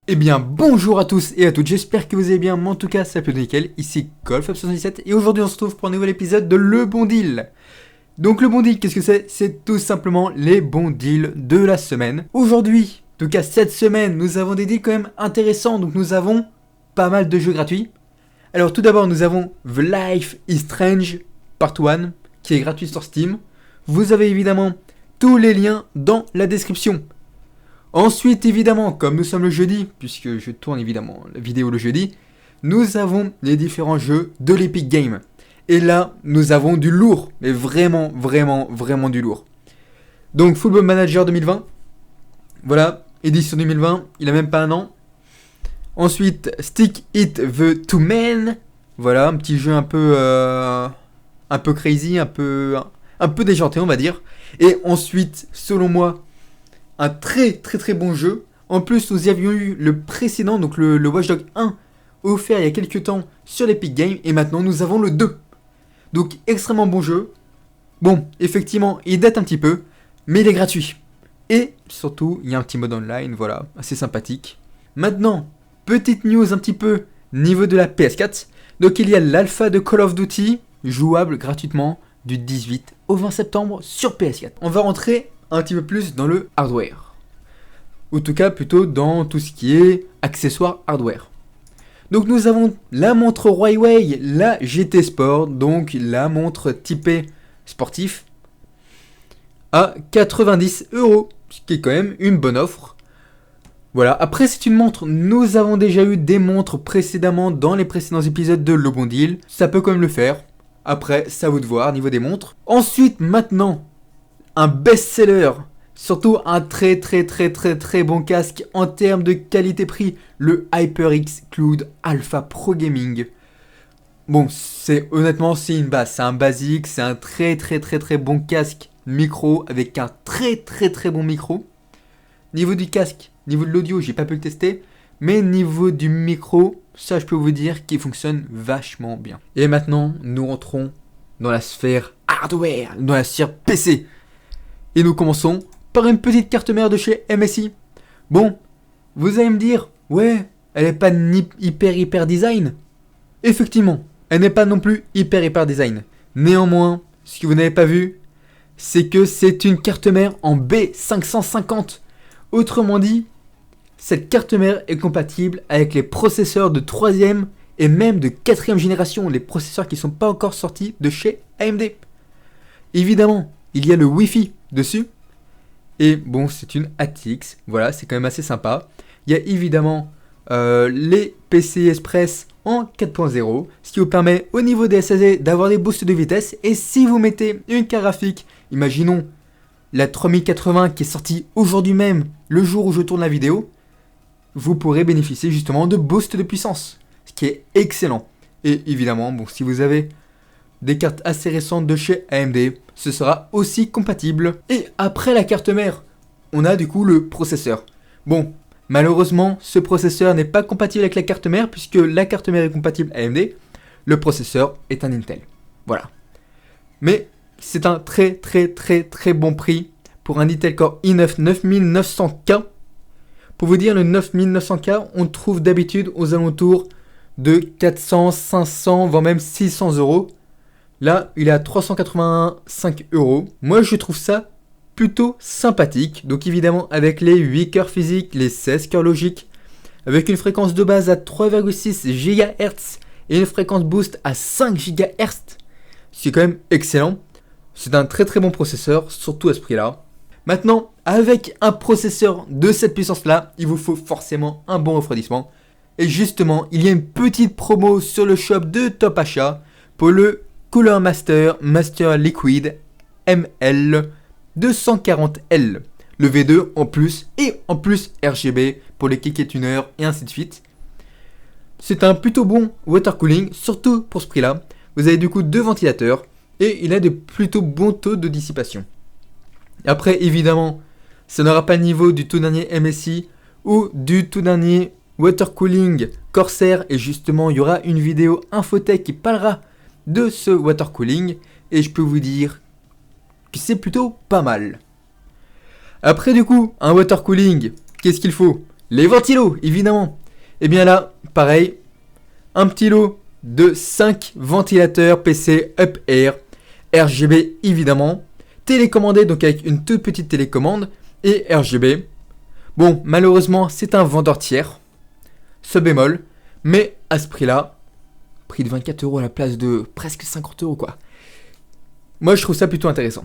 Eh bien bonjour à tous et à toutes, j'espère que vous allez bien, mais en tout cas ça peut nickel, ici Golf77 et aujourd'hui on se retrouve pour un nouvel épisode de Le Bon Deal. Donc le Bon Deal, qu'est-ce que c'est? C'est tout simplement les bons deals de la semaine. Aujourd'hui, en tout cas cette semaine, nous avons des deals quand même intéressants, donc nous avons pas mal de jeux gratuits. Alors tout d'abord nous avons The Life is Strange Part 1 qui est gratuit sur Steam. Vous avez évidemment tous les liens dans la description. Ensuite, évidemment, comme nous sommes le jeudi, puisque je tourne évidemment la vidéo le jeudi, nous avons les différents jeux de l'Epic Game. Et là, nous avons du lourd, mais vraiment du lourd. Donc, Football Manager 2020, voilà, édition 2020, il a même pas un an. Ensuite, Stick It the Two Men, voilà, un petit jeu un peu crazy, un peu déjanté, on va dire. Et ensuite, selon moi, un très bon jeu. En plus, nous y avions eu le précédent, donc le Watch Dogs 1, offert il y a quelques temps sur l'Epic Game. Et maintenant, nous avons le 2. Donc, extrêmement bon jeu. Bon, effectivement, il date un petit peu, mais il est gratuit. Et surtout, il y a un petit mode online, voilà, assez sympathique. Maintenant, petite news un petit peu niveau de la PS4. Donc, il y a l'alpha de Call of Duty, jouable gratuitement du 18 au 20 septembre sur PS4. On va rentrer un petit peu plus dans le hardware. Ou en tout cas plutôt dans tout ce qui est accessoires hardware. Donc nous avons la montre Huawei, la GT Sport, donc la montre typée sportif, à 90€, ce qui est quand même une bonne offre. Voilà, après c'est une montre, nous avons déjà eu des montres précédemment dans les précédents épisodes de Le Bon Deal, ça peut quand même le faire. Après, c'est à vous de voir niveau des montres. Ensuite, maintenant, un best-seller, surtout un très bon casque en termes de qualité-prix, le HyperX Cloud Alpha Pro Gaming. Bon, honnêtement c'est une base, c'est un basique, c'est un très bon casque micro avec un très bon micro. Niveau du casque, niveau de l'audio, j'ai pas pu le tester, mais niveau du micro, ça je peux vous dire qu'il fonctionne vachement bien. Et maintenant, nous rentrons dans la sphère hardware, dans la sphère PC. Et nous commençons par une petite carte mère de chez MSI. Bon, vous allez me dire, ouais, elle n'est pas hyper design. Effectivement, elle n'est pas non plus hyper design. Néanmoins, ce que vous n'avez pas vu, c'est que c'est une carte mère en B550. Autrement dit, cette carte mère est compatible avec les processeurs de 3ème et même de 4ème génération, les processeurs qui ne sont pas encore sortis de chez AMD. Évidemment, il y a le Wi-Fi dessus. Et bon, c'est une ATX. Voilà, c'est quand même assez sympa. Il y a évidemment les PCI Express en 4.0, ce qui vous permet au niveau des SSD d'avoir des boosts de vitesse. Et si vous mettez une carte graphique, imaginons la 3080 qui est sortie aujourd'hui même, le jour où je tourne la vidéo, vous pourrez bénéficier justement de boosts de puissance, ce qui est excellent. Et évidemment, bon, si vous avez des cartes assez récentes de chez AMD, ce sera aussi compatible. Et après la carte mère, on a du coup le processeur. Bon, malheureusement, ce processeur n'est pas compatible avec la carte mère, puisque la carte mère est compatible AMD. Le processeur est un Intel. Voilà. Mais c'est un très bon prix pour un Intel Core i9 9900K. Pour vous dire, le 9900K, on trouve d'habitude aux alentours de 400, 500, voire même 600€. Là, il est à 385€. Moi, je trouve ça plutôt sympathique. Donc évidemment, avec les 8 cœurs physiques, les 16 cœurs logiques, avec une fréquence de base à 3,6 GHz et une fréquence boost à 5 GHz, c'est quand même excellent. C'est un très bon processeur, surtout à ce prix-là. Maintenant, avec un processeur de cette puissance-là, il vous faut forcément un bon refroidissement. Et justement, il y a une petite promo sur le shop de Top Achat pour le Cooler Master Liquid ML 240L. Le V2 en plus et en plus RGB pour les cliquets tuners et ainsi de suite. C'est un plutôt bon water cooling, surtout pour ce prix-là. Vous avez du coup 2 ventilateurs et il a de plutôt bons taux de dissipation. Après, évidemment, ça n'aura pas le niveau du tout dernier MSI ou du tout dernier water cooling Corsair. Et justement, il y aura une vidéo Infotech qui parlera de ce water cooling. Et je peux vous dire que c'est plutôt pas mal. Après, du coup, un water cooling, qu'est-ce qu'il faut? les ventilos, évidemment. Et bien là, pareil, un petit lot de 5 ventilateurs PC Up Air, RGB évidemment, télécommandé donc avec une toute petite télécommande et RGB. Bon, malheureusement, c'est un vendeur tiers, ce bémol, mais à ce prix-là, prix de 24 € à la place de presque 50 € quoi. Moi, je trouve ça plutôt intéressant.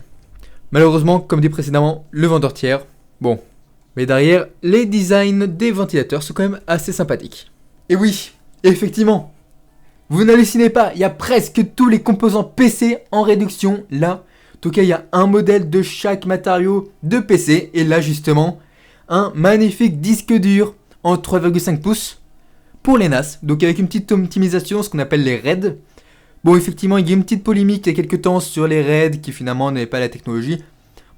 Malheureusement, comme dit précédemment, le vendeur tiers, bon. Mais derrière, les designs des ventilateurs sont quand même assez sympathiques. Et oui, effectivement, vous n'hallucinez pas, il y a presque tous les composants PC en réduction là. En tout cas, il y a un modèle de chaque matériau de PC. Et là, justement, un magnifique disque dur en 3,5 pouces pour les NAS. Donc avec une petite optimisation, ce qu'on appelle les RAID. Bon, effectivement, il y a une petite polémique il y a quelques temps sur les RAID qui finalement n'avaient pas la technologie.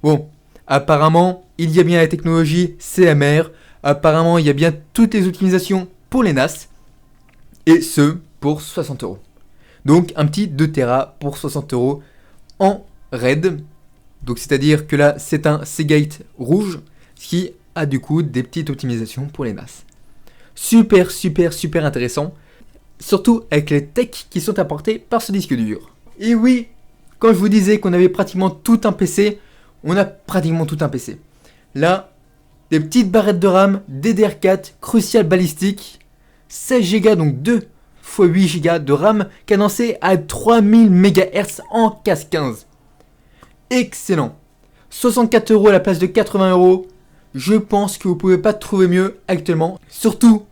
Bon, apparemment, il y a bien la technologie CMR. Apparemment, il y a bien toutes les optimisations pour les NAS. Et ce, pour 60 €. Donc, un petit 2 Tera pour 60 € en RAID. Donc, c'est-à-dire que là, c'est un Seagate rouge qui a du coup des petites optimisations pour les NAS. Super, super, super intéressant. Surtout avec les techs qui sont apportés par ce disque dur. Et oui, quand je vous disais qu'on avait pratiquement tout un PC, on a pratiquement tout un PC. Là, des petites barrettes de RAM, DDR4, Crucial Balistique, 16 Go, donc 2 x 8 Go de RAM, cadencé à 3000 MHz en CAS 15. Excellent. 64 € à la place de 80 €. Je pense que vous ne pouvez pas trouver mieux actuellement. Surtout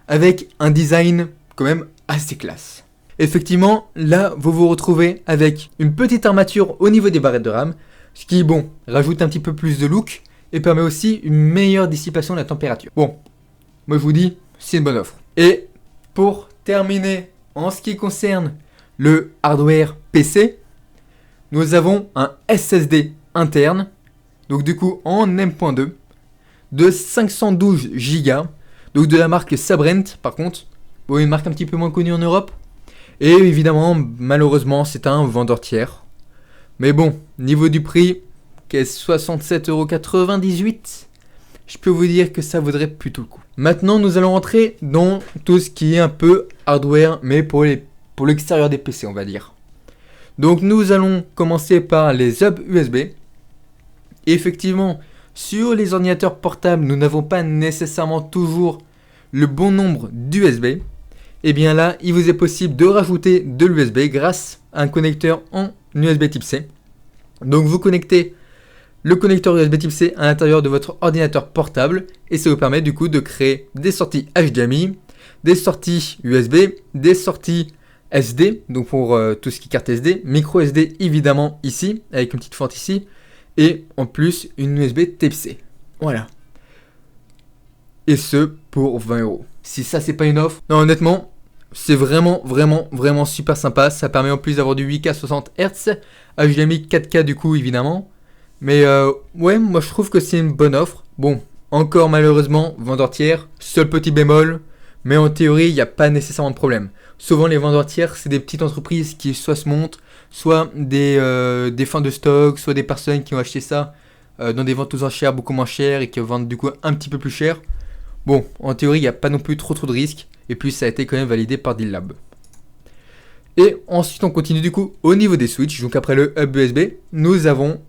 avec un design quand même assez classe. Effectivement, là, vous vous retrouvez avec une petite armature au niveau des barrettes de RAM. Ce qui, bon, rajoute un petit peu plus de look et permet aussi une meilleure dissipation de la température. Bon, moi je vous dis, c'est une bonne offre. Et pour terminer, en ce qui concerne le hardware PC, nous avons un SSD interne, donc du coup en M.2, de 512 Go, donc de la marque Sabrent par contre, bon, une marque un petit peu moins connue en Europe. Et évidemment, malheureusement, c'est un vendeur tiers. Mais bon, niveau du prix, qu'est-ce 67,98 €, je peux vous dire que ça vaudrait plutôt le coup. Maintenant, nous allons rentrer dans tout ce qui est un peu hardware, mais pour l'extérieur des PC, on va dire. Donc, nous allons commencer par les hubs USB. Et effectivement, sur les ordinateurs portables, nous n'avons pas nécessairement toujours le bon nombre d'USB. Et bien là, il vous est possible de rajouter de l'USB grâce à un connecteur en USB type C. Donc vous connectez le connecteur USB type C à l'intérieur de votre ordinateur portable et ça vous permet du coup de créer des sorties HDMI, des sorties USB, des sorties SD, donc pour tout ce qui est carte SD, micro SD évidemment ici, avec une petite fente ici, et en plus une USB type C. Voilà. Et ce pour 20 €. Si ça c'est pas une offre, non honnêtement, c'est vraiment super sympa. Ça permet en plus d'avoir du 8K 60 Hz, HDMI 4K du coup évidemment. Mais ouais, moi je trouve que c'est une bonne offre. Bon, encore malheureusement, vendeur tiers, seul petit bémol, mais en théorie il n'y a pas nécessairement de problème. Souvent les vendeurs tiers c'est des petites entreprises qui soit se montent, soit des fins de stock, soit des personnes qui ont acheté ça dans des ventes aux enchères beaucoup moins chères et qui vendent du coup un petit peu plus cher. Bon, en théorie il n'y a pas non plus trop de risques. Et puis ça a été quand même validé par Dillab. Et ensuite on continue du coup au niveau des switches. Donc après le hub USB, nous avons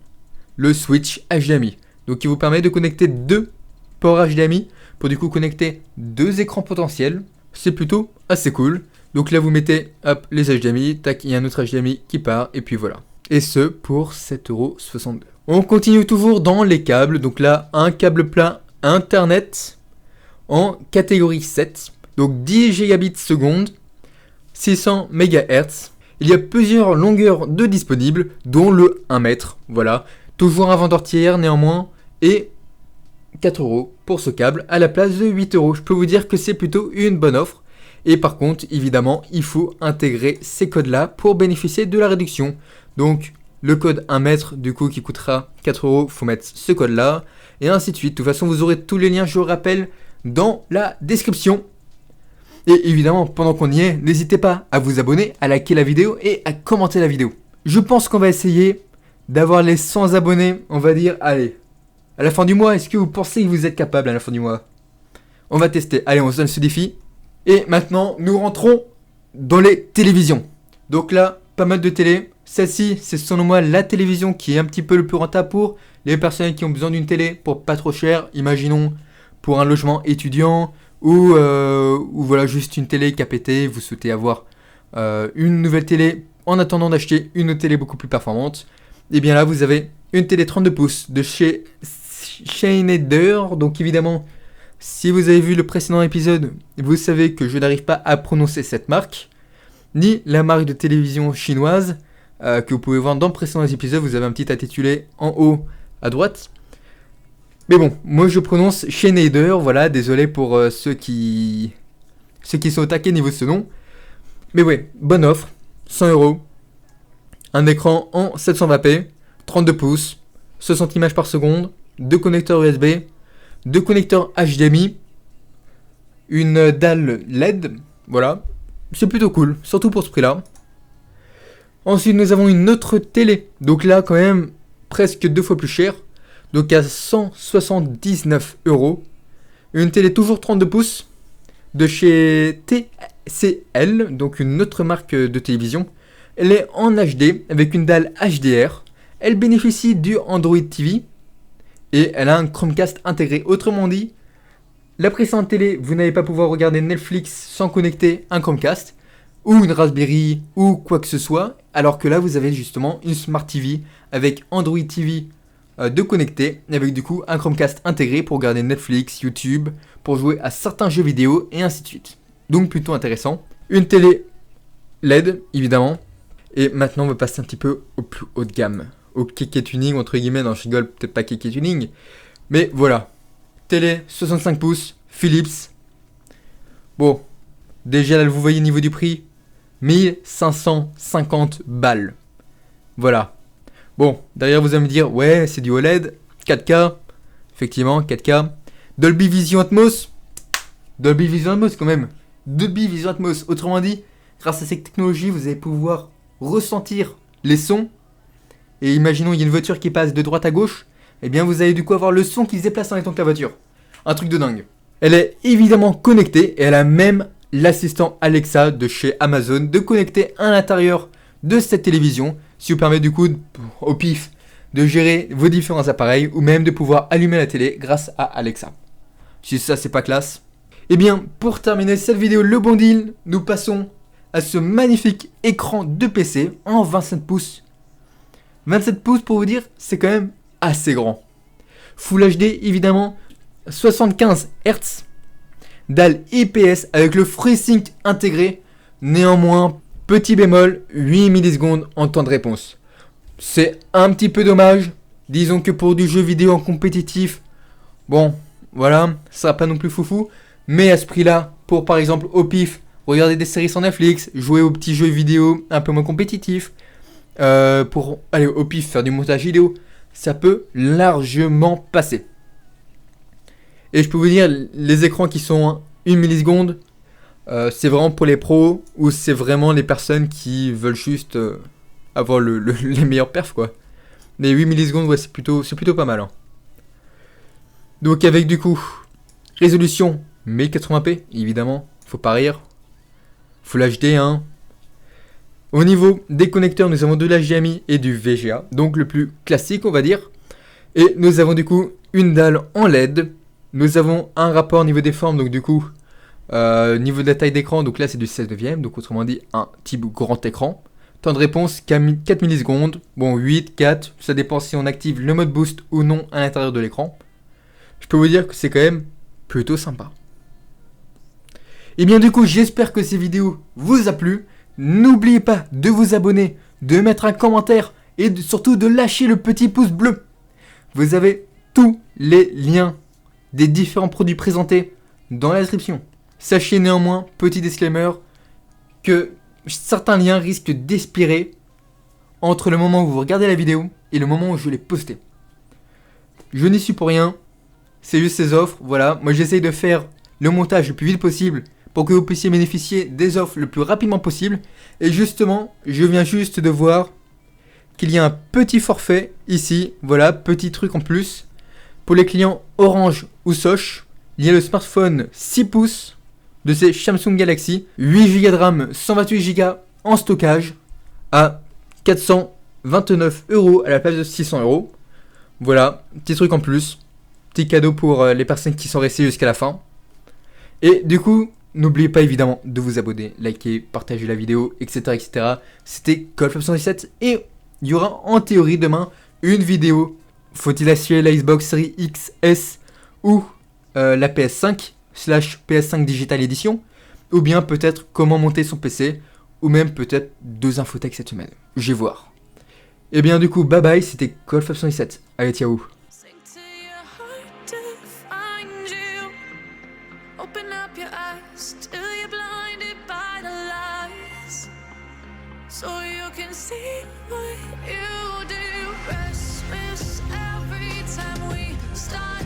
le switch HDMI. Donc qui vous permet de connecter deux ports HDMI pour du coup connecter deux écrans potentiels. C'est plutôt assez cool. Donc là vous mettez hop, les HDMI, tac, il y a un autre HDMI qui part et puis voilà. Et ce pour 7,62 €. On continue toujours dans les câbles. Donc là un câble plat Internet en catégorie 7. Donc 10 gigabits seconde, 600 MHz. Il y a plusieurs longueurs de disponibles, dont le 1 mètre. Voilà, toujours un vendeur tiers néanmoins. Et 4 € pour ce câble à la place de 8 €. Je peux vous dire que c'est plutôt une bonne offre. Et par contre, évidemment, il faut intégrer ces codes-là pour bénéficier de la réduction. Donc le code 1 mètre du coup qui coûtera 4 €, il faut mettre ce code-là. Et ainsi de suite. De toute façon, vous aurez tous les liens, je vous rappelle, dans la description. Et évidemment, pendant qu'on y est, n'hésitez pas à vous abonner, à liker la vidéo et à commenter la vidéo. Je pense qu'on va essayer d'avoir les 100 abonnés, on va dire, allez, à la fin du mois. Est-ce que vous pensez que vous êtes capable à la fin du mois? On va tester. Allez, on se donne ce défi. Et maintenant, nous rentrons dans les télévisions. Donc là, pas mal de télé. Celle-ci, c'est selon moi la télévision qui est un petit peu le plus rentable pour les personnes qui ont besoin d'une télé pour pas trop cher. Imaginons pour un logement étudiant ou voilà juste une télé qui a pété. Vous souhaitez avoir une nouvelle télé en attendant d'acheter une autre télé beaucoup plus performante. Et bien là, vous avez une télé 32 pouces de chez Schneider. Donc évidemment, si vous avez vu le précédent épisode, vous savez que je n'arrive pas à prononcer cette marque, ni la marque de télévision chinoise que vous pouvez voir dans le précédent épisode. Vous avez un petit intitulé en haut à droite. Mais bon, moi je prononce Schneider, voilà, désolé pour ceux qui sont au taquet niveau de ce nom. Mais ouais, bonne offre, 100€, un écran en 720p, 32 pouces, 60 images par seconde, 2 connecteurs USB, 2 connecteurs HDMI, une dalle LED, voilà, c'est plutôt cool, surtout pour ce prix-là. Ensuite, nous avons une autre télé, donc là quand même presque 2 fois plus cher, donc à 179€, une télé toujours 32 pouces, de chez TCL, donc une autre marque de télévision. Elle est en HD avec une dalle HDR, elle bénéficie du Android TV, et elle a un Chromecast intégré. Autrement dit, la précédente télé, vous n'allez pas pouvoir regarder Netflix sans connecter un Chromecast ou une Raspberry ou quoi que ce soit, alors que là vous avez justement une Smart TV avec Android TV de connecter, avec du coup un Chromecast intégré pour regarder Netflix, YouTube, pour jouer à certains jeux vidéo et ainsi de suite. Donc plutôt intéressant. Une télé LED évidemment. Et maintenant on va passer un petit peu au plus haut de gamme, au kéké tuning entre guillemets. Non, je rigole, peut-être pas kéké tuning, mais voilà. Télé 65 pouces, Philips. Bon, déjà là vous voyez le niveau du prix, 1550 balles. Voilà. Bon, derrière vous allez me dire, ouais c'est du OLED, 4K, effectivement 4K. Dolby Vision Atmos quand même. Dolby Vision Atmos, autrement dit, grâce à cette technologie vous allez pouvoir ressentir les sons. Et imaginons il y a une voiture qui passe de droite à gauche, et bien vous allez du coup avoir le son qui se déplace en même temps que la voiture. Un truc de dingue. Elle est évidemment connectée et elle a même l'assistant Alexa de chez Amazon de connecter à l'intérieur de cette télévision, ce qui vous permet du coup au pif de gérer vos différents appareils ou même de pouvoir allumer la télé grâce à Alexa. Si ça c'est pas classe. Et bien pour terminer cette vidéo le bon deal, nous passons à ce magnifique écran de PC en 27 pouces. 27 pouces pour vous dire, c'est quand même assez grand. Full HD évidemment, 75 Hz, dalle IPS avec le FreeSync intégré. Néanmoins, petit bémol, 8 millisecondes en temps de réponse. C'est un petit peu dommage. Disons que pour du jeu vidéo en compétitif, bon, voilà, ça sera pas non plus foufou. Mais à ce prix-là, pour par exemple au pif, regarder des séries sur Netflix, jouer aux petits jeux vidéo un peu moins compétitifs, pour aller au pif faire du montage vidéo, ça peut largement passer. Et je peux vous dire, les écrans qui sont 1 milliseconde, c'est vraiment pour les pros ou c'est vraiment les personnes qui veulent juste avoir les meilleurs perfs quoi. Les 8 millisecondes, ouais, c'est plutôt pas mal. Hein. Donc avec du coup, résolution 1080p, évidemment, faut pas rire. Full HD, hein. Au niveau des connecteurs, nous avons de l'HDMI et du VGA, donc le plus classique on va dire. Et nous avons du coup une dalle en LED. Nous avons un rapport au niveau des formes, donc du coup, niveau de la taille d'écran, donc là c'est du 16/9, donc autrement dit un type grand écran. Temps de réponse 4 millisecondes, bon 8, 4, ça dépend si on active le mode boost ou non à l'intérieur de l'écran. Je peux vous dire que c'est quand même plutôt sympa. Et bien du coup, j'espère que ces vidéos vous a plu. N'oubliez pas de vous abonner, de mettre un commentaire et surtout de lâcher le petit pouce bleu. Vous avez tous les liens des différents produits présentés dans la description. Sachez néanmoins, petit disclaimer, que certains liens risquent d'expirer entre le moment où vous regardez la vidéo et le moment où je l'ai postée. Je n'y suis pour rien, c'est juste ces offres, voilà. Moi j'essaye de faire le montage le plus vite possible pour que vous puissiez bénéficier des offres le plus rapidement possible. Et justement, je viens juste de voir qu'il y a un petit forfait ici, voilà, petit truc en plus. Pour les clients Orange ou Soch, il y a le smartphone 6 pouces de ces Samsung Galaxy, 8 Go de RAM, 128 Go en stockage à 429 € à la place de 600 €. Voilà, petit truc en plus, petit cadeau pour les personnes qui sont restées jusqu'à la fin. Et du coup, n'oubliez pas évidemment de vous abonner, liker, partager la vidéo, etc. etc. C'était Golf117 et il y aura en théorie demain une vidéo. Faut-il acheter la Xbox Series XS ou la PS5 / PS5 Digital Edition, ou bien peut-être comment monter son PC, ou même peut-être 2 infotech cette semaine. Je vais voir. Et bien du coup, bye bye, c'était Golf117. Allez, ciao. Open up your eyes till you're blinded by the lies, so you can see what you do. Restless every time we start